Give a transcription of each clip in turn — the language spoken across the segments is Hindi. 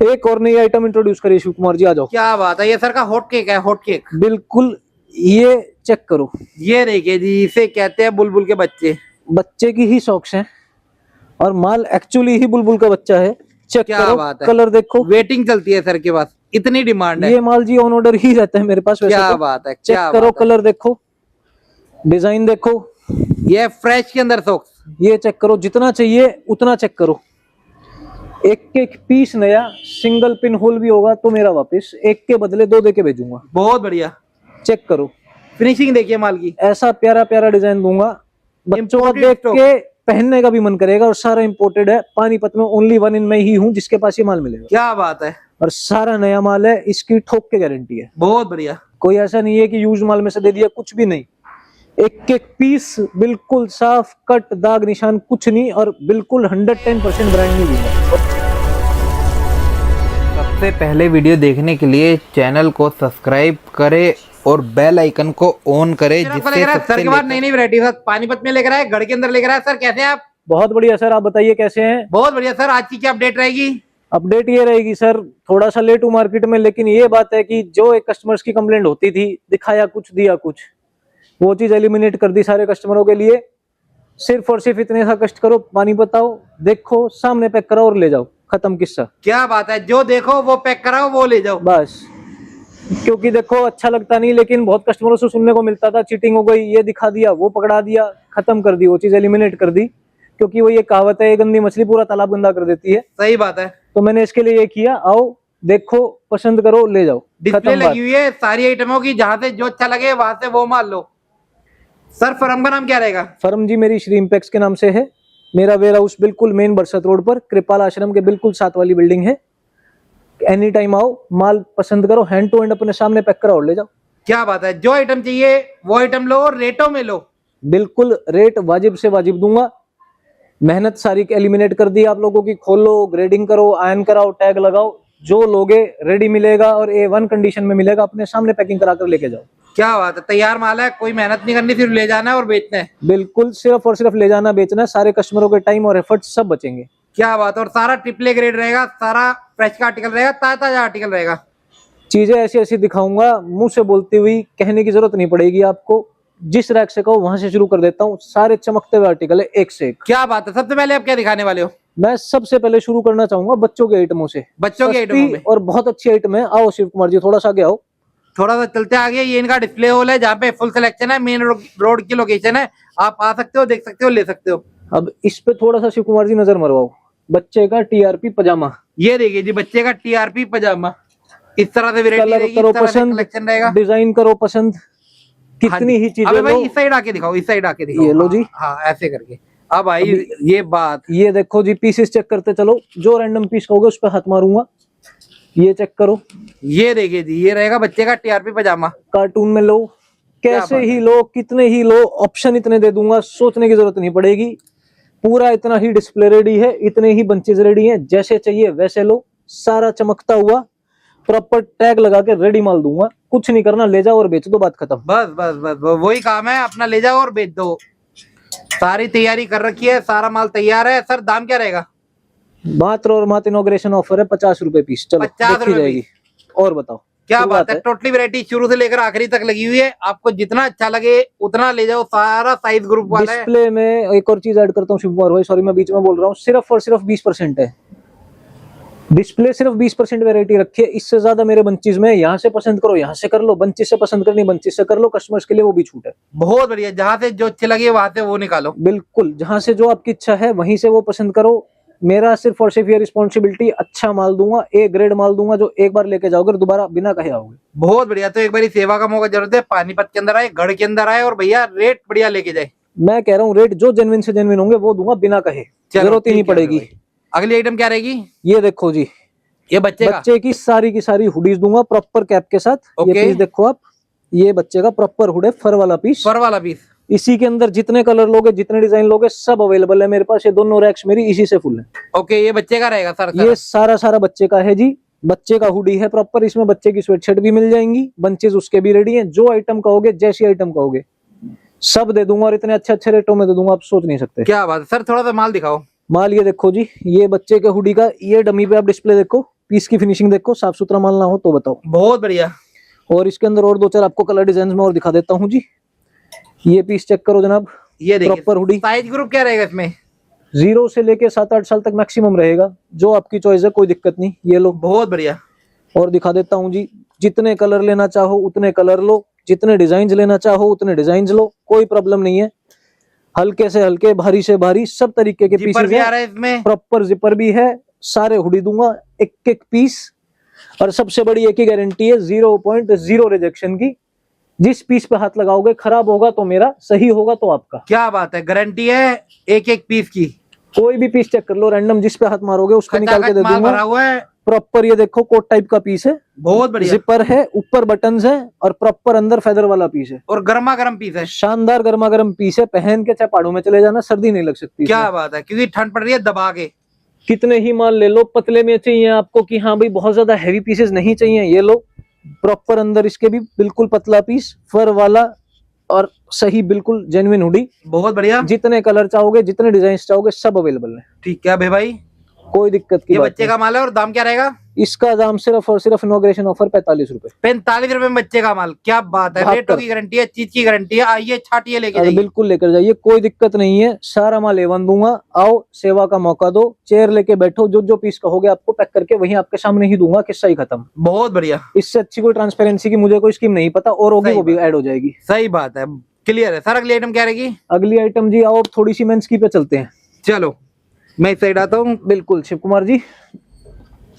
एक और नई आइटम इंट्रोड्यूस करिए शिव कुमार जी, आ जाओ। क्या बात है, ये सर का हॉट केक है, हॉट केक। बिल्कुल, ये चेक करो। ये देखिए जी, इसे कहते हैं बुलबुल के बच्चे। बच्चे की ही शौक है और माल एक्चुअली ही बुलबुल का बच्चा है। चेक क्या करो, बात है, कलर देखो। वेटिंग चलती है सर के पास, इतनी डिमांड है। ये माल जी ऑन ऑर्डर ही रहता है मेरे पास वैसे क्या तो। बात है, चेक क्या करो, बात है। कलर देखो, डिजाइन देखो। ये फ्रेश के अंदर सॉक्स। ये चेक करो, जितना चाहिए उतना चेक करो। एक एक पीस नया, सिंगल पिन होल भी होगा तो मेरा वापस, एक के बदले दो दे के भेजूंगा। बहुत बढ़िया, चेक करो, फिनिशिंग देखिए माल की। ऐसा प्यारा प्यारा डिजाइन दूंगा, बच्चों को Imported देख stock। के पहनने का भी मन करेगा। और सारा इंपोर्टेड है, पानीपत में ओनली वन इन मैं ही हूँ जिसके पास ये माल मिलेगा। क्या बात है, और सारा नया माल है, इसकी ठोक के गारंटी है। बहुत बढ़िया। कोई ऐसा नहीं है कि यूज माल में से दे दिया, कुछ भी नहीं। एक एक पीस बिल्कुल साफ, कट दाग निशान कुछ नहीं, और बिल्कुल 110% ब्रांड नहीं दूंगा। सबसे पहले वीडियो देखने के लिए चैनल को सब्सक्राइब करें और बेल आइकन को ऑन करें, जिससे सर के बाद नई नई वैरायटी सर पानीपत में लेकर आए, गढ़ के अंदर लेकर आए। सर कैसे हैं आप? बहुत बढ़िया सर, आप बताइए कैसे हैं? बहुत बढ़िया सर, आज की क्या अपडेट रहेगी? अपडेट ये रहेगी सर, थोड़ा सा लेट हूँ मार्केट में, लेकिन ये बात है कि जो एक कस्टमर्स की कंप्लेंट होती थी, दिखाया कुछ दिया कुछ, वो चीज एलिमिनेट कर दी सारे कस्टमरों के लिए। सिर्फ और सिर्फ इतने सा कष्ट करो, पानी बताओ, देखो, सामने पैक कराओ और ले जाओ, खत्म किस्सा। क्या बात है, जो देखो वो पैक कराओ वो ले जाओ बस। क्योंकि देखो अच्छा लगता नहीं, लेकिन बहुत कस्टमरों से सुनने को मिलता था चीटिंग हो गई, ये दिखा दिया, वो पकड़ा दिया, खत्म कर दी, वो चीज एलिमिनेट कर दी। क्योंकि वो ये कहावत है, ये गंदी मछली पूरा तालाब गंदा कर देती है। सही बात है। तो मैंने इसके लिए ये किया, आओ देखो, पसंद करो, ले जाओ, डिस्प्ले लगी हुई है सारी आइटमों की, जहां से जो अच्छा लगे वहां से वो मान लो। सर फर्म का नाम क्या रहेगा? फर्म जी मेरी श्री इम्पैक्स के नाम से है। मेरा वेयर हाउस बिल्कुल मेन बरसत रोड पर कृपाल आश्रम के बिल्कुल साथ वाली बिल्डिंग है। एनी टाइम आओ, माल पसंद करो, हैंड टू हैंड अपने सामने पैक करो और ले जाओ। क्या बात है, जो आइटम चाहिए वो आइटम लो और रेटों में लो। बिल्कुल रेट वाजिब से वाजिब दूंगा। मेहनत सारी एलिमिनेट कर दी आप लोगों की। खोलो, ग्रेडिंग करो, आयन कराओ, टैग लगाओ, जो लोगे रेडी मिलेगा और A1 कंडीशन में मिलेगा। अपने सामने पैकिंग कराकर लेके जाओ। क्या बात है, तैयार माल है, कोई मेहनत नहीं करनी, सिर्फ ले जाना है और बेचना है। बिल्कुल, सिर्फ और सिर्फ ले जाना, बेचना है। सारे कस्टमरों के टाइम और एफर्ट सब बचेंगे। क्या बात है, और सारा ट्रिपल ग्रेड रहेगा, सारा फ्रेश का आर्टिकल रहेगा, ताजा ताजा आर्टिकल रहेगा। चीजें ऐसी ऐसी दिखाऊंगा, मुंह से बोलती हुई, कहने की जरूरत नहीं पड़ेगी आपको। जिस रैक से कहो वहां से शुरू कर देता हूँ। सारे चमकते हुए आर्टिकल है, एक से एक। क्या बात है, सबसे पहले आप क्या दिखाने वाले हो? मैं सबसे पहले शुरू करना चाहूंगा बच्चों के आइटमों से। बच्चों के आइटमों में और बहुत अच्छी आइटम है। आओ शिव कुमार जी, थोड़ा सा आगे आओ। थोड़ा सा चलते आगे। ये इनका डिस्प्ले हॉल है, जहाँ पे फुल सिलेक्शन है, मेन रोड की लोकेशन है। आप आ सकते हो, देख सकते हो, ले सकते हो। अब इस पे थोड़ा सा शिव कुमार जी नजर मरवाओ। बच्चे का TRP पजामा, ये देखिए जी, बच्चे का TRP पजामा। इस तरह से वैरायटी कलर रहेगी, करो इस तरह से पसंद, कलेक्शन रहेगा। डिजाइन करो पसंद, कितनी ही चीजें अबे भाई लो। इस साइड आके दिखाओ, इस साइड आके दिखाओ। ये लो जी। हाँ ऐसे करके। अब आई ये बात, ये देखो जी, पीसेस चेक करते चलो, जो रैंडम पीस कहोगे उस पर हाथ मारूंगा। ये चेक करो। ये देखिए जी, ये रहेगा बच्चे का TRP पजामा। कार्टून में लो, कैसे ही लो, कितने ही लो, ऑप्शन इतने दे दूंगा, सोचने की जरूरत नहीं पड़ेगी। पूरा इतना ही डिस्प्ले रेडी है, इतने ही बंचेज रेडी हैं, जैसे चाहिए वैसे लो। सारा चमकता हुआ, प्रॉपर टैग लगा के रेडी माल दूंगा। कुछ नहीं करना, ले जाओ और बेच दो, बात खत्म। बस बस बस वही काम है अपना, ले जाओ और बेच दो। सारी तैयारी कर रखी है, सारा माल तैयार है। सर दाम क्या रहेगा? मात्र और मात्र इनॉग्रेशन ऑफर है 50 रुपए पीस। चलो 50 देखी रुपए जाएगी। और बताओ क्या बात है, टोटली वैरायटी शुरू से लेकर आखिरी तक लगी हुई है। आपको जितना अच्छा लगे उतना ले जाओ, सारा साइज ग्रुप वाला है। डिस्प्ले में एक और चीज ऐड करता हूँ शिव कुमार भाई, सॉरी मैं बीच में बोल रहा हूँ। सिर्फ और सिर्फ 20% है डिस्प्ले, सिर्फ 20% वैरायटी रखी है। इससे ज्यादा मेरे बंचेस में, यहाँ से पसंद करो, यहाँ से कर लो, बंचेस से पसंद करनी बंचेस से कर लो। कस्टमर्स के लिए वो भी छूट है। बहुत बढ़िया, जहाँ से जो अच्छे लगे वहां से वो निकालो। बिल्कुल, जहां से जो आपकी इच्छा है वहीं से वो पसंद करो। मेरा सिर्फ और सिर्फ ये रिस्पॉन्सिबिलिटी, अच्छा माल दूंगा, A ग्रेड माल दूंगा, जो एक बार लेके जाओगे दोबारा बिना कहे आओगे। बहुत बढ़िया, तो एक बार सेवा का मौका जरूरत है। पानीपत के अंदर आए, गढ़ के अंदर आए, और भैया रेट बढ़िया लेके जाए। मैं कह रहा हूँ रेट जो जेन्युइन से जेन्युइन होंगे वो दूंगा, बिना कहे, जरूरत ही नहीं पड़ेगी। अगली आइटम क्या रहेगी? ये देखो जी, ये बच्चे की सारी हुडीज दूंगा प्रॉपर कैप के साथ। ये पीस देखो आप, ये बच्चे का प्रॉपर हुड है, फर वाला पीस। फर वाला पीस। इसी के अंदर जितने कलर लोगे, जितने डिजाइन लोगे, सब अवेलेबल है मेरे पास। ये दोनों रैक्स मेरी इसी से फुल है। ओके, ये बच्चे का रहेगा सर? ये सारा बच्चे का है जी। बच्चे का हुडी है प्रॉपर, इसमें बच्चे की स्वेटशर्ट भी मिल जाएंगी, बंचेज उसके भी रेडी हैं। जो आइटम कहोगे, जैसी आइटम कहोगे, सब दे दूंगा, और इतने अच्छे अच्छे रेटों में दे दूंगा, आप सोच नहीं सकते। क्या बात है सर, थोड़ा सा माल दिखाओ। माल ये देखो जी, ये बच्चे के हुडी का, ये डमी पे आप डिस्प्ले देखो, पीस की फिनिशिंग देखो, साफ सुथरा माल ना हो तो बताओ। बहुत बढ़िया। और इसके अंदर और 2-4 आपको कलर डिजाइन में और दिखा देता हूँ जी। ये पीस चेक करो जनाब, ये देखिए प्रॉपर हुडी। साइज ग्रुप क्या रहेगा इसमें? 0 से लेके 7-8 साल तक मैक्सिमम रहेगा, जो आपकी चॉइस है, कोई दिक्कत नहीं। ये लो, बहुत बढ़िया। और दिखा देता हूँ जी, जितने कलर लेना चाहो उतने कलर लो, जितने डिजाइन लेना चाहो उतने डिजाइन लो, कोई प्रॉब्लम नहीं है। हल्के से हल्के, भारी से भारी, सब तरीके के जिपर पीसेस भी आ है। रहा है इसमें, प्रॉपर जिपर भी है, सारे हुडी दूंगा एक एक पीस। और सबसे बड़ी एक ही गारंटी है 0.0 रिजेक्शन की। जिस पीस पे हाथ लगाओगे, खराब होगा तो मेरा, सही होगा तो आपका। क्या बात है, गारंटी है एक एक पीस की। कोई भी पीस चेक कर लो, रैंडम जिस पे हाथ मारोगे उसको निकाल के दे माल भरा दूंगा। हुआ है, प्रॉपर ये देखो कोट टाइप का पीस है, बहुत बढ़िया। जिपर है, ऊपर बटन्स है, और प्रॉपर अंदर फेदर वाला पीस है। और गर्मा गर्म पीस है। शानदार गर्मा गर्म पीस है, पहन के चाहे पहाड़ों में चले जाना, सर्दी नहीं लग सकती क्या इसमें। बात है, क्योंकि ठंड पड़ रही है दबा के। कितने ही माल ले लो, पतले में चाहिए आपको कि हाँ भाई बहुत ज्यादा हैवी पीसेस नहीं चाहिए, ये लो। प्रॉपर अंदर इसके भी बिल्कुल पतला पीस, फर वाला, और सही बिल्कुल जेन्युइन हुडी। बहुत बढ़िया। जितने कलर चाहोगे, जितने डिजाइन चाहोगे, सब अवेलेबल है। ठीक है भाई, कोई दिक्कत की ये बात बच्चे का माल है। और दाम क्या रहेगा? नहीं। इसका दाम सिर्फ और सिर्फ इनॉग्रेशन ऑफर 45 रुपए। 45 रुपए में बच्चे का माल। क्या बात है, 72 रेटों की गारंटी है, चीज की गारंटी है। आइए छाटिए, लेके अरे जाइए। बिल्कुल लेकर जाइए, कोई दिक्कत नहीं है। सारा माल A1 दूंगा। आओ, सेवा का मौका दो, चेयर लेके बैठो, जो जो पीस कहोगे आपको पैक करके वहीं आपके सामने ही दूंगा, किस्सा ही खत्म। बहुत बढ़िया। इससे अच्छी कोई ट्रांसपेरेंसी की मुझे कोई स्कीम नहीं पता, और होगी सही वो भी बात। ऐड हो जाएगी। सही बात है, क्लियर है सर। अगली आइटम क्या रहेगी? अगली आइटम जी, आओ थोड़ी सी मेंस की पे चलते हैं। चलो, मैं इस साइड आता हूँ। बिल्कुल शिव कुमार जी,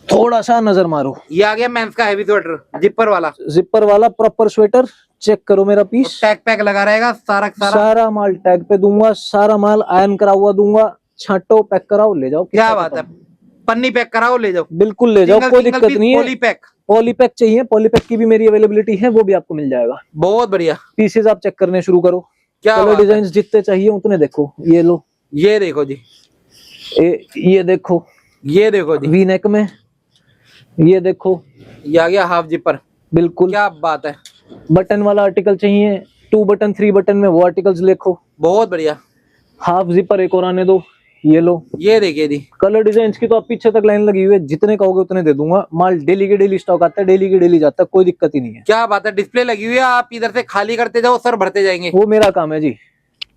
थोड़ा सा नजर मारो। ये आ गया मेंस का हैवी स्वेटर, जिपर वाला, जिपर वाला प्रॉपर स्वेटर। चेक करो मेरा पीस, टैग पैक लगा रहेगा सारा का सारा। सारा माल टैग पे दूंगा, सारा माल आयरन करा हुआ दूंगा। छांटो, पैक कराओ, ले जाओ। क्या बात है, पन्नी पैक कराओ, ले जाओ। बिल्कुल ले जाओ, कोई दिक्कत नहीं है। पॉली पैक, पॉलीपैक चाहिए, पॉलीपैक की भी मेरी अवेलेबिलिटी है, वो भी आपको मिल जाएगा। बहुत बढ़िया। पीसेस आप चेक करने शुरू करो। क्या कलर बात है। डिजाइन जितने चाहिए उतने देखो। ये लो, ये देखो जी, ये देखो, ये देखो जी, वी नेक में। ये देखो, ये आ गया हाफ जिपर। बिल्कुल। क्या बात है, बटन वाला आर्टिकल चाहिए, 2 बटन 3 बटन में, वो आर्टिकल्स देखो। बहुत बढ़िया। हाफ जिपर एक और आने दो। ये लो, ये देखिए जी, कलर डिजाइन की तो आप पीछे तक लाइन लगी हुई है, जितने कहोगे उतने दे दूंगा। माल डेली के डेली स्टॉक आता है, डेली के डेली जाता है, कोई दिक्कत ही नहीं है। क्या बात है, डिस्प्ले लगी हुई है, आप इधर से खाली करते जाओ, सर भरते जाएंगे। वो मेरा काम है जी,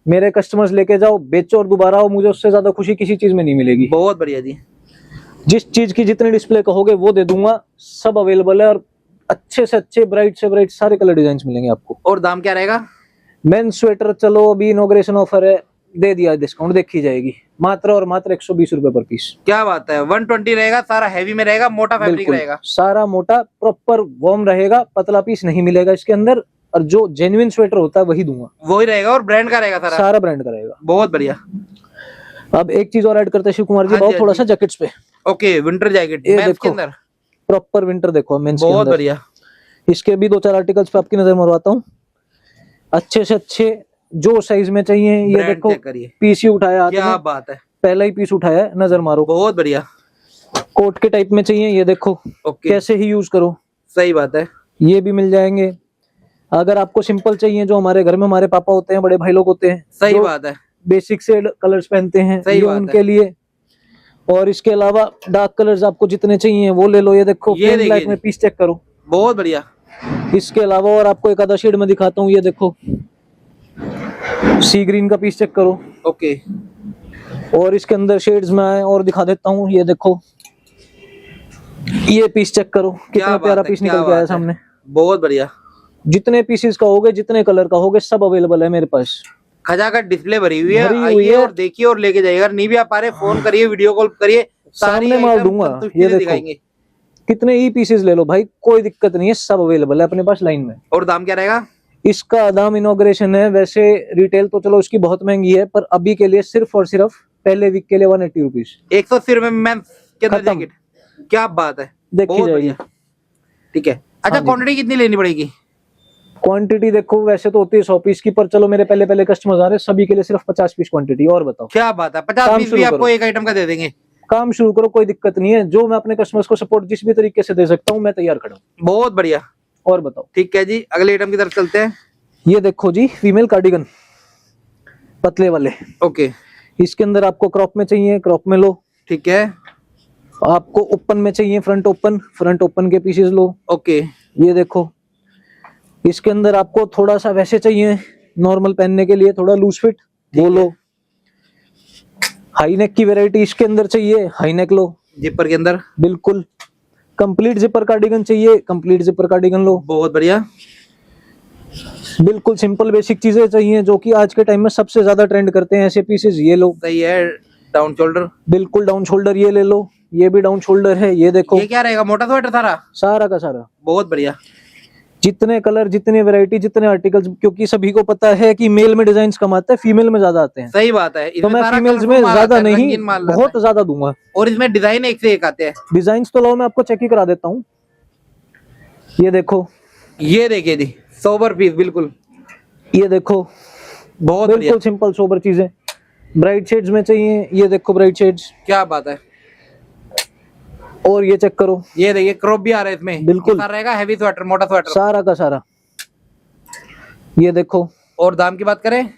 मेरे कस्टमर्स लेके जाओ, बेचो और दोबारा आओ, मुझे उससे ज्यादा खुशी किसी चीज में नहीं मिलेगी। बहुत बढ़िया जी। जिस चीज की जितनी डिस्प्ले कहोगे वो दे दूंगा, सब अवेलेबल है। और अच्छे से अच्छे, ब्राइट से ब्राइट सारे कलर डिजाइन मिलेंगे आपको। और दाम क्या रहेगा? मेन स्वेटर चलो अभी इनॉग्रेशन ऑफर है, दे दिया डिस्काउंट, देखी जाएगी। मात्र और मात्र 120 रुपए पर पीस। क्या बात है, 120 रहेगा, सारा हैवी में रहेगा, मोटा फैब्रिक बिल्कुल, रहेगा। सारा मोटा प्रॉपर वार्म रहेगा, पतला पीस नहीं मिलेगा इसके अंदर। और जो जेन्युइन स्वेटर होता है वही दूंगा, वही रहेगा, और ब्रांड का रहेगा सारा। सारा ब्रांड का रहेगा। बहुत बढ़िया। अब एक चीज और ऐड करते हैं शिव कुमार जी, हाँ जी, बहुत हाँ थोड़ा जी। सा जैकेट्स पे। ओके, विंटर जैकेट ये मेंस के देखो, अंदर, प्रॉपर विंटर देखो मेंस के बहुत अंदर। बढ़िया। इसके भी 2-4 आर्टिकल्स पे आपकी नजर मरवाता हूँ, अच्छे से अच्छे, जो साइज में चाहिए। ये ब्रांड देखो, चेक करिए, पीस ही उठाया हाथ क्या में, बात है, पहला ही पीस उठाया है, नजर मारो। बहुत बढ़िया। कोट के टाइप में चाहिए, ये देखो, ओके, कैसे ही यूज करो। सही बात है। ये भी मिल जाएंगे। अगर आपको सिंपल चाहिए, जो हमारे घर में हमारे पापा होते हैं, बड़े भाई लोग होते हैं, सही जो बात है, बेसिक से कलर्स पहनते हैं, सही ये बात उनके है। लिए। और इसके अलावा डार्क कलर्स आपको जितने चाहिए वो ले लो। ये देखो, ये प्लेन देखिए ब्लैक में जी। पीस चेक करो। बहुत बढ़िया। इसके अलावा और आपको एक आधा शेड में दिखाता हूँ, ये देखो, सी ग्रीन का पीस चेक करो। ओके, और इसके अंदर शेड्स में आए और दिखा देता हूँ, ये देखो, ये पीस चेक करो, क्या कितना बात प्यारा है, पीस क्या निकल के आया बात है। सामने। बहुत बढ़िया। जितने पीसेस का होगे, जितने कलर का होगे, सब अवेलेबल है मेरे पास। खजाकर डिस्प्ले भरी हुई है, भरी हुई आइए है। और देखिए और लेके जाइए। अगर नहीं भी आ पा रहे, फोन करिए, वीडियो कॉल करिए, सारी सामने माल आइटम दूंगा। संतुष्टि ये से देखो, दिखाएंगे। कितने ही पीसेस ले लो भाई, कोई दिक्कत नहीं है, सब अवेलेबल है अपने पास लाइन में। और दाम क्या रहेगा? इसका दाम इनॉग्रेशन है, वैसे रिटेल तो चलो इसकी बहुत महंगी है, पर अभी के लिए सिर्फ और सिर्फ पहले वीक के लिए 180 रुपीज। 180 रुपए में मेंस के अंदर खत्म। जैकेट। क्या बात है, देखी बहुत जाएगी। बढ़िया। ठीक है, अच्छा, हाँ जी। क्वांटिटी कितनी लेनी पड़ेगी? क्वांटिटी देखो, वैसे तो होती है 100 पीस की, पर चलो मेरे पहले कस्टमर्स आ रहे हैं, सभी के लिए सिर्फ 50 पीस क्वांटिटी। और बताओ, क्या बात है, 50 काम पीस शुरू भी आपको करो। एक आइटम का दे देंगे। काम शुरू करो, कोई दिक्कत नहीं है। जो मैं अपने कस्टमर्स को सपोर्ट जिस भी तरीके से दे सकता हूँ, मैं तैयार खड़ा हूँ। बहुत बढ़िया। और बताओ, ठीक है जी, अगले आइटम की तरफ चलते हैं। ये देखो जी, फीमेल कार्डिगन, पतले वाले। ओके, इसके अंदर आपको क्रॉप में चाहिए, क्रॉप में लो। ठीक है, आपको ओपन में चाहिए फ्रंट ओपन के पीसेस लो। ओके, ये देखो, इसके अंदर आपको थोड़ा सा वैसे चाहिए नॉर्मल पहनने के लिए, थोड़ा लूज फिट, वो लो। हाई नेक की वैरायटी इसके अंदर चाहिए, हाई नेक लो। जिपर के अंदर बिल्कुल। कंप्लीट जिपर कार्डिगन चाहिए, कंप्लीट जिपर कार्डिगन लो। बहुत बढ़िया। बिल्कुल सिंपल बेसिक चीजें चाहिए जो कि आज के टाइम में सबसे ज्यादा ट्रेंड करते हैं, ऐसे पीसेस ये लो। सही है। डाउन शोल्डर, बिल्कुल डाउन शोल्डर ये ले लो, ये भी डाउन शोल्डर है। ये देखो, ये क्या रहेगा, मोटा स्वेटर सारा? सारा का सारा। बहुत बढ़िया। जितने कलर, जितने वैरायटी, जितने आर्टिकल्स, क्योंकि सभी को पता है कि मेल में डिजाइन कम आता है, फीमेल में ज्यादा आते हैं। सही बात है। तो मैं सारा फीमेल्स colourful में माल ज्यादा आता है, नहीं, रंगीन माल आता बहुत है। ज्यादा दूंगा। और इसमें डिजाइन एक से एक आते हैं। डिजाइन तो लो, मैं आपको चेक ही करा देता हूँ। ये देखो, ये देखिए जी, सोबर पीस बिल्कुल। ये देखो, बहुत बढ़िया। बिल्कुल सिंपल सोबर चीजें। ब्राइट शेड्स में चाहिए, ये देखो ब्राइट शेड्स। क्या बात है। और ये चेक करो, ये देखिए, क्रॉप भी आ रहा है इसमें। बिल्कुल। सारा रहेगा हैवी स्वेटर, मोटा स्वेटर। सारा का सारा। ये देखो। और दाम की बात करें,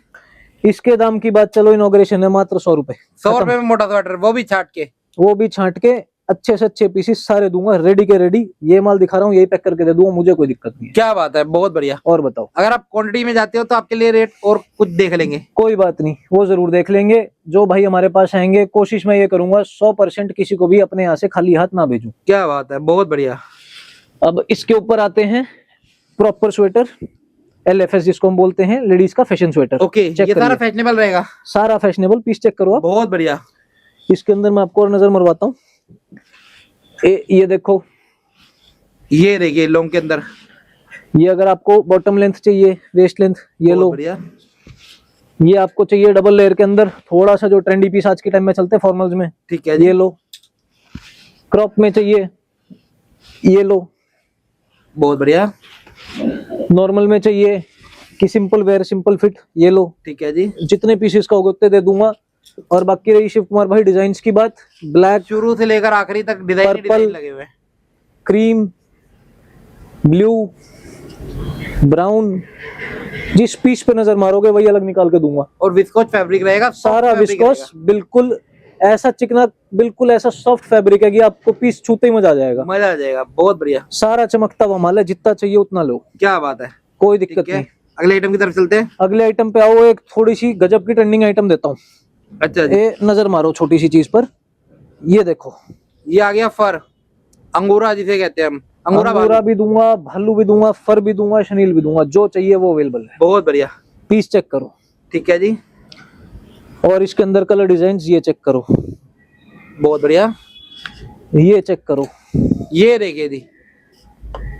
इसके दाम की बात, चलो इनॉग्रेशन है, मात्र 100 रुपए। 100 रुपए में मोटा स्वेटर, वो भी छाट के। वो भी छांट के अच्छे से अच्छे पीसेस सारे दूंगा, रेडी के रेडी। ये माल दिखा रहा हूँ, यही पैक करके दे दूंगा, मुझे कोई दिक्कत नहीं है। क्या बात है, बहुत बढ़िया। और बताओ, अगर आप क्वांटिटी में जाते हो तो आपके लिए रेट और कुछ देख लेंगे। कोई बात नहीं, वो जरूर देख लेंगे। जो भाई हमारे पास आएंगे, कोशिश मैं ये करूंगा 100% किसी को भी अपने यहाँ से खाली हाथ ना भेजूं। क्या बात है, बहुत बढ़िया। अब इसके ऊपर आते हैं प्रॉपर स्वेटर, LFS जिसको हम बोलते हैं, लेडीज का फैशन स्वेटर। ओके, ये सारा फैशनेबल रहेगा। सारा फैशनेबल पीस चेक करो आप। बहुत बढ़िया। इसके अंदर मैं आपको और नजर मरवाता हूँ। ये देखो, ये देखिए लॉन्ग के अंदर। ये अगर आपको बॉटम लेंथ चाहिए, वेस्ट लेंथ, ये बहुत लो। बढ़िया। ये आपको चाहिए डबल लेयर के अंदर, थोड़ा सा जो ट्रेंडी पीस आज के टाइम में चलते हैं फॉर्मल्स में, ठीक है जी। ये लो। क्रॉप में चाहिए, ये लो। बहुत बढ़िया। नॉर्मल में चाहिए कि सिंपल वेयर, सिंपल फिट, ये लो। ठीक है जी। जितने पीसेस का होगा उतने दे दूंगा। और बाकी रही शिव कुमार भाई डिजाइन्स की बात, ब्लैक, शुरू से लेकर आखिरी तक डिजाइन पर्पल, लगे हुए हैं। क्रीम, ब्लू, ब्राउन, जिस पीस पे नजर मारोगे वही अलग निकाल के दूंगा। और विस्कोस फैब्रिक रहेगा, सारा विस्कोस, बिल्कुल ऐसा चिकना, बिल्कुल ऐसा सॉफ्ट फैब्रिक है कि आपको पीस छूते ही मजा आ जाएगा। मजा आ जाएगा। बहुत बढ़िया। सारा चमकता हुआ माल है, जितना चाहिए उतना लो, क्या बात है। कोई दिक्कत ठीक है, नहीं। अगले आइटम की तरफ चलते हैं। अगले आइटम पे आओ, एक थोड़ी सी गजब की ट्रेंडिंग आइटम देता हूँ। अच्छा जी। ये नजर मारो छोटी सी चीज पर, ये देखो। ये आ गया फर, अंगूरा जिसे कहते हैं हम। अंगूरा भी दूंगा, भालू भी दूंगा, फर भी दूंगा, शनील भी दूंगा, जो चाहिए वो अवेलेबल है। बहुत बढ़िया। पीस चेक करो। ठीक है जी। और इसके अंदर कलर डिजाइन ये चेक करो। बहुत बढ़िया। ये चेक करो, ये देखिए जी,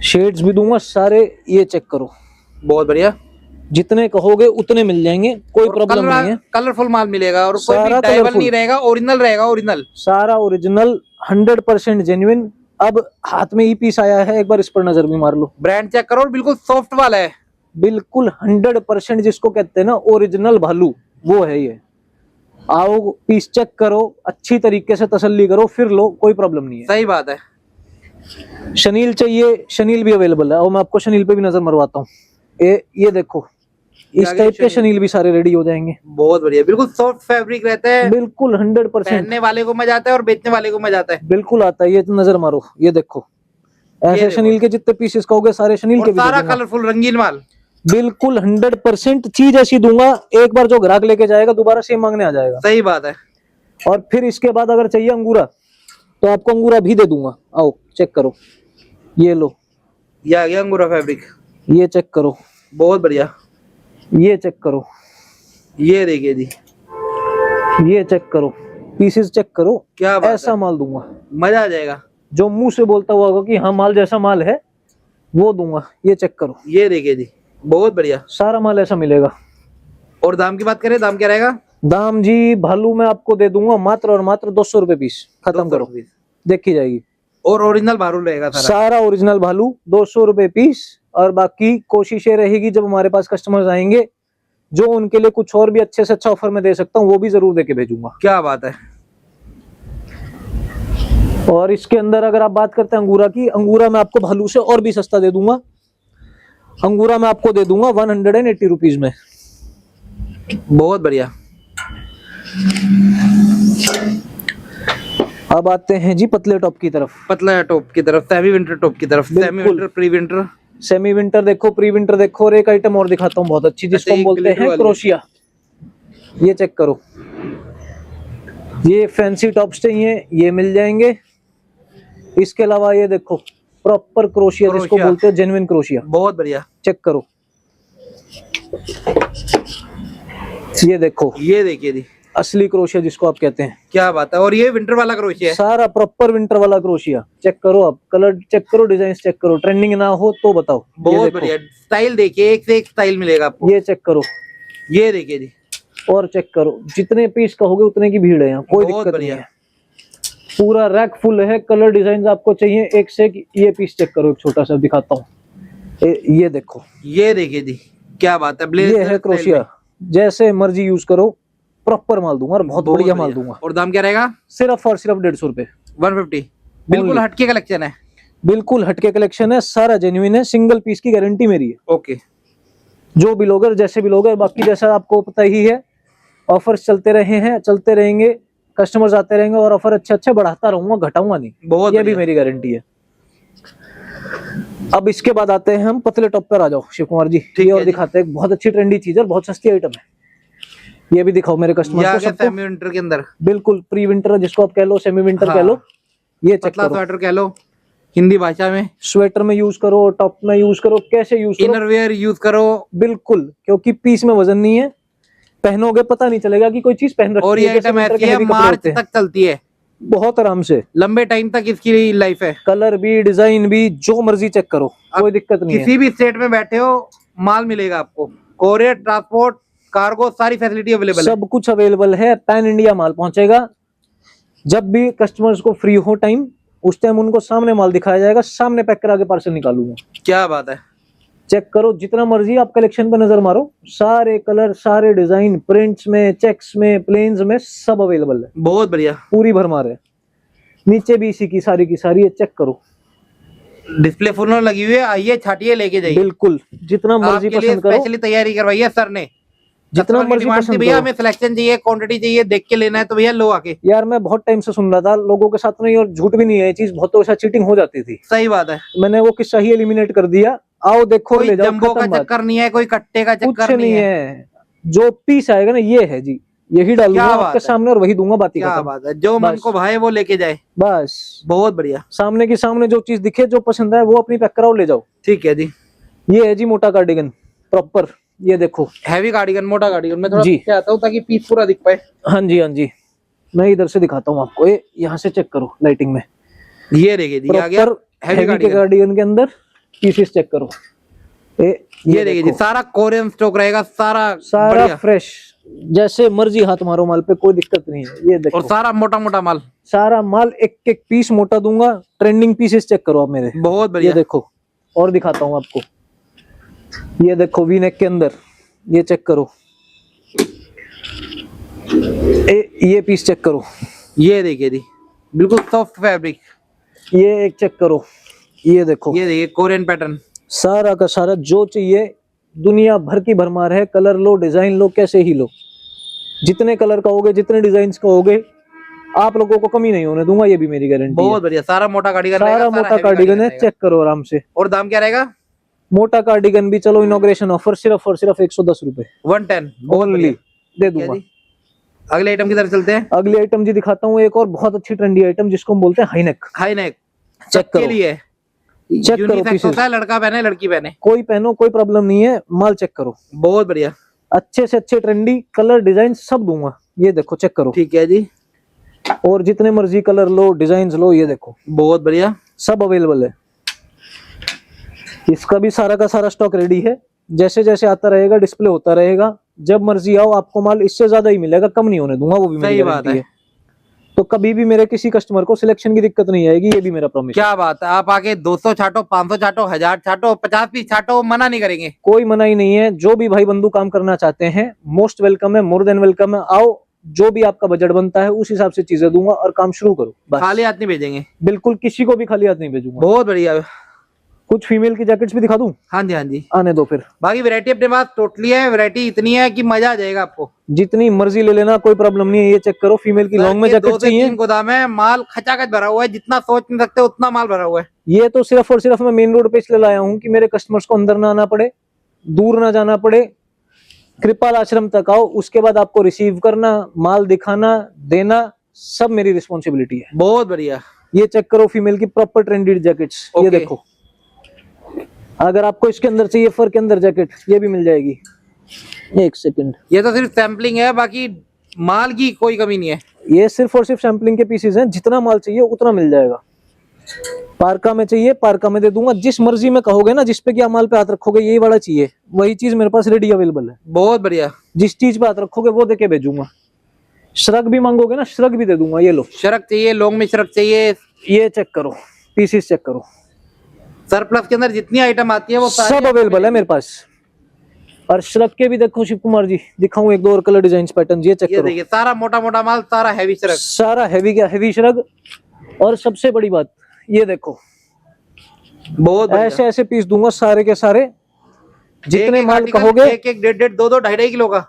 शेड्स भी दूंगा सारे, ये चेक करो। बहुत बढ़िया। जितने कहोगे उतने मिल जाएंगे, कोई प्रॉब्लम नहीं है। कलरफुल माल मिलेगा और कोई भी सारा डाइवल colourful। नहीं रहेगा, ओरिजिनल रहेगा, ओरिजिनल। सारा ओरिजिनल, 100% जेन्युइन। अब हाथ में ही पीस आया है, एक बार इस पर नजर भी मार लो। ब्रांड चेक करो, बिल्कुल सॉफ्ट वाला है। बिल्कुल 100% जिसको कहते हैं ना ओरिजिनल भालू, वो है ये। आओ, पीस चेक करो, अच्छी तरीके से तसल्ली करो, फिर लो, कोई प्रॉब्लम नहीं है। सही बात है। शनील चाहिए, शनील भी अवेलेबल है। और मैं आपको शनील पे भी नजर मरवाता हूँ। ये देखो, इस टाइप के शनील भी सारे रेडी हो जाएंगे। बहुत बढ़िया, बिल्कुल सॉफ्ट फैब्रिक रहता है। बिल्कुल 100%। पहनने वाले को मजा आता है और बेचने वाले को मजा आता है। बिल्कुल आता है। ये नजर मारो, ये देखो, ऐसे शनील के जितने पीसेस कहोगे सारे शनील के भी सारा दूंगा। कलरफुल रंगीन माल। बिल्कुल 100% चीज ऐसी दूंगा, एक बार जो ग्राहक लेके जाएगा दोबारा सेम मांगने आ जाएगा। सही बात है। और फिर इसके बाद अगर चाहिए अंगूरा, तो आपको अंगूरा भी दे दूंगा। आओ चेक करो, ये लो। ये आ गया अंगूरा फैब्रिक। ये चेक करो। बहुत बढ़िया। ये चेक करो। ये देखिए जी, ये चेक करो, पीसेस चेक करो। क्या बात ऐसा है। माल दूंगा मजा आ जाएगा। जो मुंह से बोलता हुआ होगा कि हाँ माल जैसा माल है, वो दूंगा। ये चेक करो। ये देखिए जी, बहुत बढ़िया। सारा माल ऐसा मिलेगा। और दाम की बात करें, दाम क्या रहेगा? दाम जी, भालू में आपको दे दूंगा मात्र और मात्र 200 रुपए पीस। खत्म 200 करो, रुपीस। देखी जाएगी। और ओरिजिनल भारू रहेगा सारा। सारा ओरिजिनल भालू, 200 रुपए पीस। और बाकी कोशिश ये रहेगी जब हमारे पास कस्टमर्स आएंगे, जो उनके लिए कुछ और भी अच्छे से अच्छा ऑफर में दे सकता हूँ, वो भी जरूर देके भेजूंगा। क्या बात है। और इसके अंदर अगर आप बात करते हैं अंगूरा की, अंगूरा मैं आपको भालू से और भी सस्ता दे दूंगा। अंगूरा मैं आपको दे दूंगा 180 रुपीज में। बहुत बढ़िया। अब आते हैं जी पतले टॉप की तरफ। पतला टॉप की तरफ, सेमी विंटर टॉप की तरफ, सेमी बिल्कुल। Winter, pre winter. Semi winter देखो, प्री विंटर देखो, और एक आइटम और दिखाता हूँ बहुत अच्छी, जिसको हम एक बोलते glitter हैं वाली। क्रोशिया। ये चेक करो, ये फैंसी टॉप्स चाहिए ये मिल जाएंगे। इसके अलावा ये देखो प्रॉपर क्रोशिया जिसको क्रोशिया। बोलते हैं, जेन्युइन क्रोशिया। बहुत बढ़िया। चेक करो, ये देखो, ये देखिए जी, असली क्रोशिया जिसको आप कहते हैं। क्या बात है। और ये विंटर वाला क्रोशिया है। सारा प्रॉपर विंटर वाला क्रोशिया। चेक करो, आप कलर चेक करो, डिजाइन चेक करो, ट्रेंडिंग ना हो तो बताओ। ये बहुत देखो, बढ़िया स्टाइल, देखिए एक से एक स्टाइल मिलेगा आपको। ये चेक करो, ये देखिए जी, और चेक करो, जितने पीस कहोगे उतने की भीड़ है यहाँ, कोई बहुत दिक्कत नहीं बढ़िया। है। पूरा रैक फुल है, कलर डिजाइन आपको चाहिए एक से एक। ये पीस चेक करो, एक छोटा सा दिखाता हूँ। ये देखो, ये देखिए जी, क्या बात है। ये है क्रोशिया, जैसे मर्जी यूज करो, प्रॉपर माल दूंगा और बहुत बढ़िया माल दूंगा। और दाम क्या रहेगा? सिर्फ और सिर्फ 150 रुपए, 150। बिल्कुल Only। हटके कलेक्शन है। बिल्कुल हटके कलेक्शन है, सारा जेन्युइन है, सिंगल पीस की गारंटी मेरी है। ओके। जो भी लोग जैसे भी लोग, बाकी जैसा आपको पता ही है, ऑफर्स चलते रहे हैं, चलते रहेंगे, कस्टमर्स आते रहेंगे, और ऑफर अच्छे अच्छे बढ़ाता रहूंगा, घटाऊंगा नहीं। बहुत ये भी बढ़िया। मेरी गारंटी है। अब इसके बाद आते हैं हम पतले टॉप पर। आ जाओ शिव कुमार जी, ठीक ये है और जी। दिखाते हैं, बहुत अच्छी ट्रेंडी चीज है और बहुत सस्ती आइटम है। ये भी दिखाओ मेरे ये कस्टमर आ को गया सबको। सेमी विंटर के अंदर। बिल्कुल प्री विंटर जिसको आप कह लो, सेमी विंटर हाँ। कह लो। ये चेक पतला करो, स्वेटर कह लो हिंदी भाषा में। स्वेटर में यूज करो, टॉप में यूज करो, कैसे यूज करो, इनर वेयर यूज करो। बिल्कुल, क्योंकि पीस में वजन नहीं है, पहनोगे पता नहीं चलेगा कि कोई चीज पहन रखी और है। ये जैसे आइटम winter के ऐसी है heavy कपड़े मार्च होते हैं, तक चलती है, बहुत आराम से, लंबे टाइम तक इसकी लाइफ है। कलर भी डिजाइन भी जो मर्जी चेक करो, कोई दिक्कत नहीं है। किसी भी स्टेट में बैठे हो माल मिलेगा आपको। कोरियर, ट्रांसपोर्ट, कार्गो, सारी फैसिलिटी अवेलेबल है। सब कुछ अवेलेबल है, पैन इंडिया माल पहुंचेगा। जब भी कस्टमर्स को फ्री हो टाइम, उस टाइम उनको सामने माल दिखाया जाएगा, सामने पैक करा के पार्सल निकालूंगा। क्या बात है। चेक करो, जितना मर्जी आप कलेक्शन पे नजर मारो, सारे कलर, सारे डिजाइन, प्रिंट्स में, चेक्स में, प्लेन्स में, सब अवेलेबल है। बहुत बढ़िया। पूरी भरमार है। नीचे भी इसी की सारी है, चेक करो। डिस्प्ले फुल लगी हुई है, आइए छाटिए लेके जाइए। बिल्कुल, जितना मर्जी आपके लिए पसंद करो, स्पेशली तैयारी करवाई है सर ने। जितना Customer की मर्जी डिमांड थी, पसंद भैया करो। हमें सिलेक्शन चाहिए, क्वांटिटी चाहिए, देख के लेना है, तो भैया लो आके। यार मैं बहुत टाइम से सुन रहा था लोगों के साथ में, और झूठ भी नहीं है ये चीज, बहुत तो ऐसा चीटिंग हो जाती थी। सही बात है। मैंने वो किस्सा ही एलिमिनेट कर दिया। आओ देखो, कोई ले जाओ, जंबो का खत्म बात। चक्कर नहीं है, कोई कट्टे का कुछ चक्कर नहीं है, जो पीस आएगा ना ये है जी, यही डालूंगा क्या बात आपके है। सामने और वही दूंगा, बाती क्या खत्म। बात है, जो मन बस। को भाए वो लेके जाए। बस बहुत बढ़िया। सामने के सामने जो चीज दिखे, जो पसंद आए वो अपनी पैक कराओ, ले जाओ। ठीक है जी। ये है जी मोटा कार्डिगन प्रॉपर, ये देखो। हैवी कार्डिगन, मोटा कार्डिगन। मैं थोड़ा जी। पीछे आता हूँ ताकि पीस पूरा दिख पाए। हाँ जी, हाँ जी, मैं इधर से दिखाता हूँ आपको। ये यहाँ से चेक करो लाइटिंग में, ये देखिए जी, आ गया प्रॉपर हैवी हैवी के कार्डिगन। कार्डिगन के अंदर पीसेस चेक करो। ये देखिए जी, सारा कोरियन स्टॉक रहेगा, सारा सारा बढ़िया। फ्रेश, जैसे मर्जी हाथ मारो माल पे, कोई दिक्कत नहीं है। ये देखो, और सारा मोटा मोटा माल। सारा माल एक एक पीस मोटा दूंगा। ट्रेंडिंग पीसेस चेक करो आप मेरे। बहुत ये बढ़िया। देखो, और दिखाता हूँ आपको। ये देखो वी नेक के अंदर, ये चेक करो। ये पीस चेक करो। ये देखिए जी, बिल्कुल सॉफ्ट फैब्रिक। ये एक चेक करो, ये देखो। ये देखिए कोरियन पैटर्न। सारा का सारा जो चाहिए, दुनिया भर की भरमार है। कलर लो, डिजाइन लो, कैसे ही लो, जितने कलर कहोगे, जितने डिजाइन कहोगे, आप लोगों को कमी नहीं होने दूंगा, ये भी मेरी गारंटी है। बहुत बढ़िया। सारा मोटा कार्डिगन सारा रहेगा, मोटा heavy कार्डिगन है, रहेगा। चेक करो आराम से। और दाम क्या रहेगा? मोटा कार्डिगन भी चलो इनॉग्रेशन ऑफर, सिर्फ और सिर्फ 110 रुपए 110। बहुत ओनली बढ़िया। दे क्या दूंगा। जी? अगले आइटम की तरफ चलते हैं। अगली आइटम जी दिखाता हूँ, एक और बहुत अच्छी ट्रेंडी आइटम जिसको हम बोलते हैं high neck. High neck check के करो, लिए चेक करो यूनिसेक्स पीसेस, होता है, लड़का पहने लड़की पहने। कोई पहनो कोई प्रॉब्लम नहीं है, माल चेक करो। बहुत बढ़िया। अच्छे से अच्छे ट्रेंडी कलर डिजाइन सब दूंगा। ये देखो, चेक करो। ठीक है जी, और जितने मर्जी कलर लो, डिजाइन लो, ये देखो बहुत बढ़िया। सब अवेलेबल है। इसका भी सारा का सारा स्टॉक रेडी है। जैसे जैसे आता रहेगा, डिस्प्ले होता रहेगा, जब मर्जी आओ, आपको माल इससे ज्यादा ही मिलेगा, कम नहीं होने दूंगा, वो भी मेरी सही बात गारंटी है। है। तो कभी भी मेरे किसी कस्टमर को सिलेक्शन की दिक्कत नहीं आएगी, ये भी मेरा प्रॉमिस है। क्या बात है, आप आके 200 छाटो, 500 छाटो, 1000 छाटो, 50 पीस छाटो, मना नहीं करेंगे। कोई मनाही नहीं है। जो भी भाई बंधु काम करना चाहते हैं, मोस्ट वेलकम है, मोर देन वेलकम है। आओ, जो भी आपका बजट बनता है उस हिसाब से चीजें दूंगा और काम शुरू करो बस। खाली हाथ नहीं भेजेंगे। बिल्कुल, किसी को भी खाली हाथ नहीं भेजूंगा। बहुत बढ़िया। कुछ फीमेल की जैकेट्स भी दिखा दूं? हाँ जी हाँ जी, आने दो फिर। बाकी वैरायटी अपने पास टोटली है, वैरायटी इतनी है कि मजा आ जाएगा आपको। जितनी मर्जी ले लेना, कोई प्रॉब्लम नहीं है। ये चेक करो, फीमेल की लॉन्ग में जैकेट 2 से चाहिए। 3 गोदाम है, माल खचाखच भरा हुआ है, जितना सोच नहीं सकते उतना माल भरा हुआ है। ये तो सिर्फ और सिर्फ मैं मेन रोड पे इसलिए लाया हूँ कि मेरे कस्टमर्स को अंदर ना आना पड़े, दूर ना जाना पड़े, कृपाल आश्रम तक आओ, उसके बाद आपको रिसीव करना, माल दिखाना, देना, सब मेरी रिस्पॉन्सिबिलिटी है। बहुत बढ़िया। ये चेक करो, फीमेल की प्रॉपर ट्रेंडेड जैकेट्स। ये ओके। देखो, अगर आपको इसके अंदर चाहिए फर के अंदर जैकेट, ये भी मिल जाएगी। एक सेकंड, ये तो सिर्फ सैम्पलिंग है, बाकी माल की कोई कमी नहीं है। ये सिर्फ और सिर्फ सैंपलिंग के पीसेस हैं। जितना माल चाहिए उतना मिल जाएगा। पार्का में चाहिए, पार्का में दे दूंगा। जिस मर्जी में कहोगे ना, जिस पे क्या माल पे हाथ रखोगे यही वाला चाहिए, वही चीज मेरे पास रेडी अवेलेबल है। बहुत बढ़िया। जिस चीज पे हाथ रखोगे वो देके भेजूंगा। श्रग भी मांगोगे ना, श्रग भी दे दूंगा। ये लो, शरक चाहिए, लॉन्ग में शरक चाहिए। ये चेक करो, पीसीस चेक करो, सरप्लस के अंदर जितनी आइटम आती है वो सब अवेलेबल है मेरे पास। और श्रग के भी देखो शिव कुमार जी, दिखाऊं एक दो और कलर डिजाइन पैटर्न। ये चेक ये करो, देखिए सारा मोटा मोटा माल, सारा हैवी शरक, सारा हैवी क्या हैवी श्रग। और सबसे बड़ी बात, ये देखो, बहुत बढ़िया। ऐसे ऐसे पीस दूंगा सारे के सारे, जितने माल आर्टिकल कहोगे। 1-1, 1.5, 2-2, 2.5 किलो का,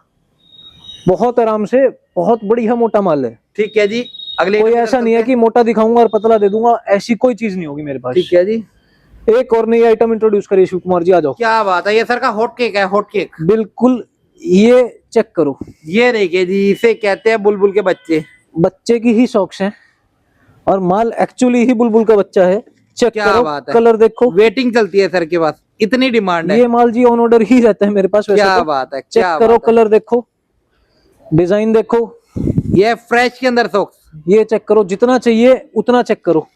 बहुत आराम से, बहुत बढ़िया मोटा माल है। ठीक है जी। अगले कोई ऐसा नहीं है कि मोटा दिखाऊंगा और पतला दे दूंगा, ऐसी कोई चीज नहीं होगी मेरे पास। ठीक है जी। एक और नई आइटम इंट्रोड्यूस करिए शिव कुमार जी, आ जाओ। क्या बात है, ये सर का हॉट केक है, हॉट केक। बिल्कुल, ये चेक करो। ये देखिए जी, इसे कहते हैं बुलबुल के बच्चे। बच्चे की ही शौक्स हैं और माल एक्चुअली ही बुलबुल का बच्चा है। चेक क्या करो, बात है। कलर देखो। वेटिंग चलती है सर के पास, इतनी डिमांड है। ये माल जी ऑन ऑर्डर ही रहता है मेरे पास वैसे क्या तो। बात है, चेक क्या करो, बात है। कलर देखो, डिजाइन देखो। ये फ्रेश के अंदर सॉक्स। ये चेक करो, जितना चाहिए उतना चेक करो।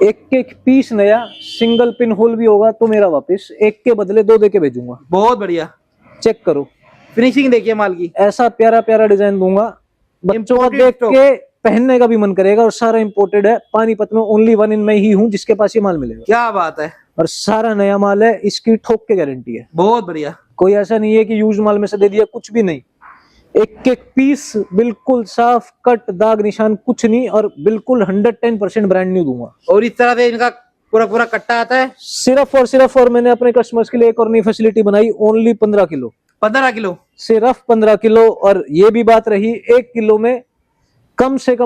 एक एक पीस नया, सिंगल पिन होल भी होगा तो मेरा वापस, एक के बदले 2 दे के भेजूंगा। बहुत बढ़िया। चेक करो, फिनिशिंग देखिए माल की। ऐसा प्यारा प्यारा डिजाइन दूंगा, बच्चों को Imported देख stock। के पहनने का भी मन करेगा। और सारा इंपोर्टेड है, पानीपत में ओनली 1 इन मैं ही हूँ जिसके पास ये माल मिलेगा। क्या बात है, और सारा नया माल है, इसकी ठोक के गारंटी है। बहुत बढ़िया। कोई ऐसा नहीं है कि यूज माल में से दे दिया, कुछ भी नहीं। एक एक पीस बिल्कुल साफ, कट दाग निशान कुछ नहीं, और बिल्कुल 110% ब्रांड न्यू दूंगा। और इस तरह से इनका पूरा पूरा कट्टा आता है। सिर्फ और मैंने अपने कस्टमर्स के लिए एक और नई फैसिलिटी बनाई, ओनली 15 किलो, 15 किलो। सिर्फ 15 किलो। और ये भी बात रही, 1 किलो में कम से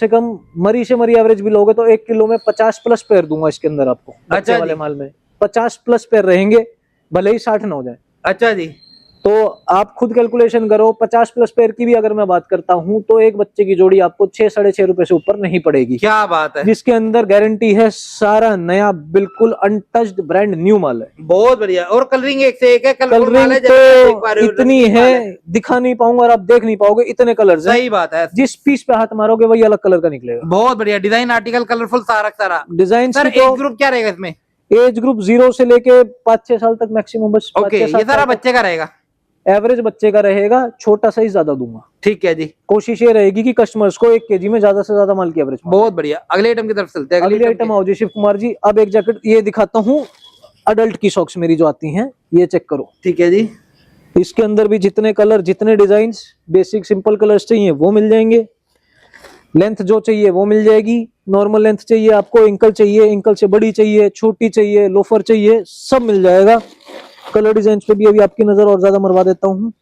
कम मरी से मरी एवरेज भी लोगे तो 1 किलो में 50 प्लस पेयर दूंगा इसके अंदर आपको। अच्छा बच्चे वाले जी। माल में 50 प्लस पेयर रहेंगे, भले ही 60 ना हो जाए। अच्छा जी। तो आप खुद कैलकुलेशन करो, 50 प्लस पेयर की भी अगर मैं बात करता हूं तो एक बच्चे की जोड़ी आपको 6-6.5 रुपए से ऊपर नहीं पड़ेगी। क्या बात है, जिसके अंदर गारंटी है, सारा नया बिल्कुल अनटच्ड ब्रांड न्यू माल है। बहुत बढ़िया। और कलरिंग एक से एक है, कलरफुल माल कलरिंग है, जैसे देख पा तो रहे हो, इतनी रंगीन माल है, दिखा नहीं पाऊंगा और आप देख नहीं पाओगे, इतने कलर्स हैं। सही बात है। जिस पीस पे हाथ मारोगे वही अलग कलर का निकलेगा। बहुत बढ़िया डिजाइन, आर्टिकल कलरफुल, सारा डिजाइन सर। एज ग्रुप क्या रहेगा इसमें? एज ग्रुप 0 से लेके 5-6 साल तक मैक्सिमम, बस ओके, ये सारा बच्चे का रहेगा। एवरेज बच्चे का रहेगा, छोटा साइज ज्यादा दूंगा। ठीक है जी। कोशिश ये रहेगी कि कस्टमर्स को 1 kg में ज्यादा से ज्यादा माल की एवरेज। बहुत बढ़िया। अगले आइटम की तरफ चलते हैं। अगली आइटम आओ जी शिव कुमार जी। अब एक जैकेट ये दिखाता हूँ, अडल्ट की सॉक्स मेरी जो आती हैं, ये चेक करो। ठीक है जी। इसके अंदर भी जितने कलर, जितने डिजाइन, बेसिक सिंपल कलर्स चाहिए वो मिल जाएंगे। लेंथ जो चाहिए वो मिल जाएगी। नॉर्मल लेंथ चाहिए आपको, एंकल चाहिए, एंकल से बड़ी चाहिए, छोटी चाहिए, लोफर चाहिए, सब मिल जाएगा। कलर डिजाइन पे भी अभी आपकी नजर और ज्यादा मरवा देता हूँ।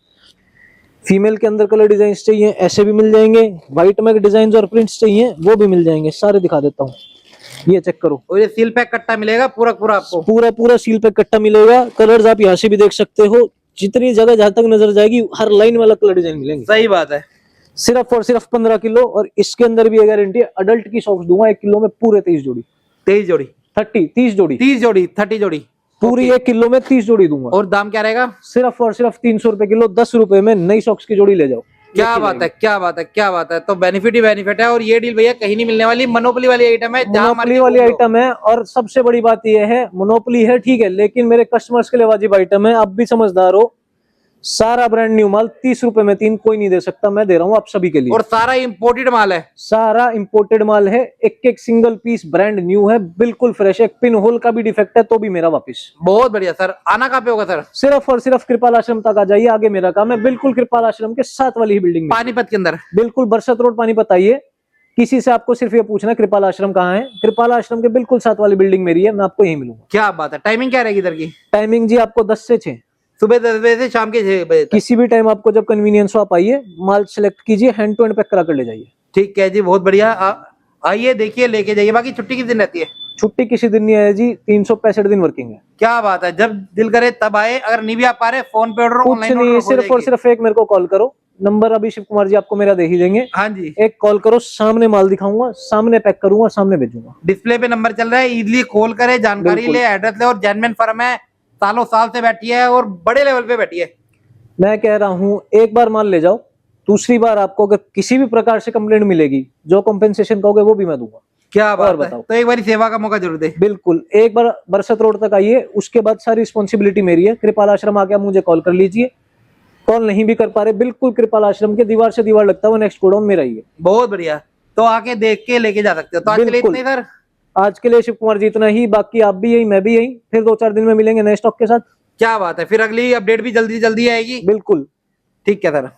फीमेल के अंदर कलर डिजाइन चाहिए, ऐसे भी मिल जाएंगे। व्हाइट में डिजाइन और प्रिंट्स चाहिए वो भी मिल जाएंगे, सारे दिखा देता हूँ। ये चेक करो, और ये सील पैक कट्टा मिलेगा पूरा पूरा आपको। पूरा सील पे कट्टा मिलेगा। कलर्स आप यहाँ से भी देख सकते हो, जितनी जगह जहां तक नजर जाएगी हर लाइन वाला कलर डिजाइन मिलेंगे। सही बात है। सिर्फ और सिर्फ 15 किलो। और इसके अंदर भी गारंटी है, अडल्ट की सॉक्स दूंगा 1 किलो में पूरे 30 जोड़ी। 23 जोड़ी, 30 जोड़ी, 30 जोड़ी, 30 जोड़ी पूरी 1 किलो में 30 जोड़ी दूंगा। और दाम क्या रहेगा? सिर्फ और सिर्फ 300 रुपए किलो। 10 रुपए में नई सॉक्स की जोड़ी ले जाओ। क्या बात है, क्या बात है, क्या बात है। तो बेनिफिट ही बेनिफिट है। और ये डील भैया कहीं नहीं मिलने वाली, मोनोपोली वाली आइटम है। मोनोपोली वाली आइटम है। और सबसे बड़ी बात यह है, मोनोपोली है ठीक है, लेकिन मेरे कस्टमर्स के लिए वाजिब आइटम है। आप भी समझदार हो, सारा ब्रांड न्यू माल 30 रुपए में 3 कोई नहीं दे सकता, मैं दे रहा हूँ आप सभी के लिए। और सारा इंपोर्टेड माल है, सारा इंपोर्टेड माल है। एक सिंगल पीस ब्रांड न्यू है, बिल्कुल फ्रेश है। पिन होल का भी डिफेक्ट है तो भी मेरा वापस। बहुत बढ़िया सर। आना कहाँ पे होगा सर? सिर्फ और सिर्फ कृपाल आश्रम तक आ जाइए, आगे मेरा काम है। बिल्कुल कृपाल आश्रम के साथ वाली ही बिल्डिंग में, पानीपत के अंदर। बिल्कुल बरसत रोड पानीपत आइए। किसी से आपको सिर्फ ये पूछना कृपाल आश्रम कहाँ है, कृपाल आश्रम के बिल्कुल साथ वाली बिल्डिंग मेरी है, मैं आपको यहीं मिलूंगा। क्या बात है, टाइमिंग क्या रहेगी इधर की? टाइमिंग जी आपको 10 से 6, सुबह 10 बजे से शाम के 6 बजे तक। किसी भी टाइम आपको जब कन्वीनियंस हो आप आइए, माल सेलेक्ट कीजिए, हैंड टू हैंड पैक करा कर ले जाइए। ठीक है जी, बहुत बढ़िया। आइए देखिए लेके जाइए। बाकी छुट्टी किस दिन रहती है? छुट्टी किसी दिन नहीं है जी, 365 दिन वर्किंग है। क्या बात है, जब दिल करे तब आए। अगर नहीं भी आप पा रहे, फोन पे ऑर्डर, कुछ ऑनलाइन नहीं, ऑर्डर हो सिर्फ और जाएगी। सिर्फ एक मेरे को कॉल करो, नंबर अभी शिव कुमार जी आपको मेरा दे ही देंगे। हाँ जी, एक कॉल करो, सामने माल दिखाऊंगा, सामने पैक करूंगा, सामने भेजूंगा। डिस्प्ले पे नंबर चल रहा है, इजीली कॉल करे, जानकारी बिल्कुल। ले, एड्रेस ले। और जेन्युइन फर्म है, सालों साल से बैठी है और बड़े लेवल पे बैठी है। मैं कह रहा हूं एक बार माल ले जाओ, दूसरी बार आपको अगर किसी भी प्रकार से कंप्लेंट मिलेगी, जो कॉम्पेंसेशन कहोगे वो भी मैं दूंगा। क्या बात है, बताओ। तो एक बार सेवा का मौका जरूर दे। बिल्कुल, एक बार बरसत रोड तक आइए, उसके बाद सारी रिस्पॉन्सिबिलिटी मेरी है। कृपाल आश्रम आके आप मुझे कॉल कर लीजिए, कॉल नहीं भी कर पा रहे, बिल्कुल कृपाल आश्रम के दीवार से दीवार लगता हुआ नेक्स्ट गोडाउन मेरा ही है। बहुत बढ़िया, तो आके देख के लेके जा सकते हो। तो आज के लिए बिल्कुल। इतना ही सर। आज के लिए शिव कुमार जी इतना ही, बाकी आप भी यही, मैं भी यही, फिर 2-4 दिन में मिलेंगे नए स्टॉक के साथ। क्या बात है, फिर अगली अपडेट भी जल्दी जल्दी आएगी। बिल्कुल। ठीक है सर।